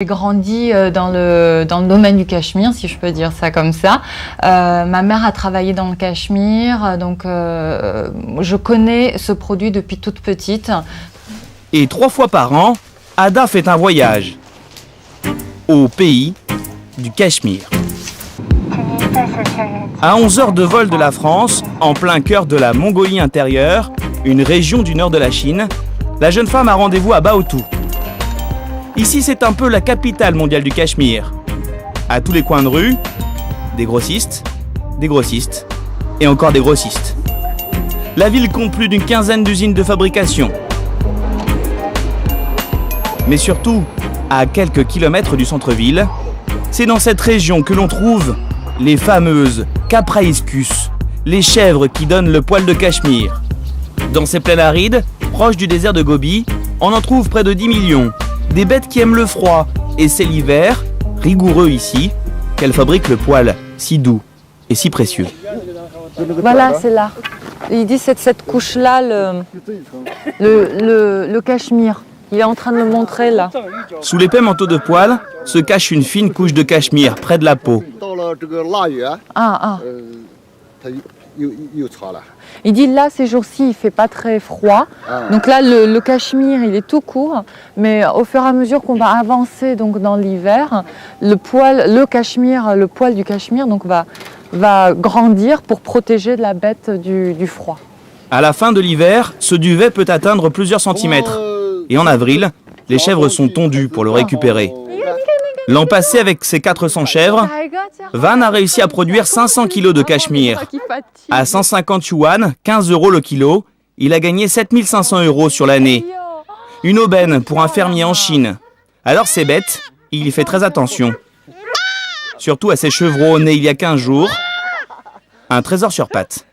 J'ai grandi dans le domaine du Cachemire, si je peux dire ça comme ça. Ma mère a travaillé dans le Cachemire, donc je connais ce produit depuis toute petite. Et 3 fois par an, Ada fait un voyage au pays du Cachemire. À 11 heures de vol de la France, en plein cœur de la Mongolie intérieure, une région du nord de la Chine, la jeune femme a rendez-vous à Baotou. Ici, c'est un peu la capitale mondiale du Cachemire. À tous les coins de rue, des grossistes et encore des grossistes. La ville compte plus d'une quinzaine d'usines de fabrication. Mais surtout, à quelques kilomètres du centre-ville, c'est dans cette région que l'on trouve les fameuses Capraiscus, les chèvres qui donnent le poil de Cachemire. Dans ces plaines arides, proches du désert de Gobi, on en trouve près de 10 millions. Des bêtes qui aiment le froid, et c'est l'hiver, rigoureux ici, qu'elles fabriquent le poil si doux et si précieux. Voilà, c'est là. Il dit c'est cette couche-là, le Cachemire. Il est en train de le montrer là. Sous l'épais manteau de poil se cache une fine couche de cachemire près de la peau. Il dit là, ces jours-ci, il ne fait pas très froid. Donc là, le Cachemire, il est tout court. Mais au fur et à mesure qu'on va avancer donc, dans l'hiver, le poil du Cachemire donc, va grandir pour protéger la bête du froid. À la fin de l'hiver, ce duvet peut atteindre plusieurs centimètres. Et en avril, les chèvres sont tondues pour le récupérer. L'an passé, avec ses 400 chèvres, Van a réussi à produire 500 kilos de cachemire. À 150 yuan, 15 € le kilo, il a gagné 7500 € sur l'année. Une aubaine pour un fermier en Chine. Alors ces bêtes, il y fait très attention. Surtout à ces chevreaux nés il y a 15 jours. Un trésor sur pattes.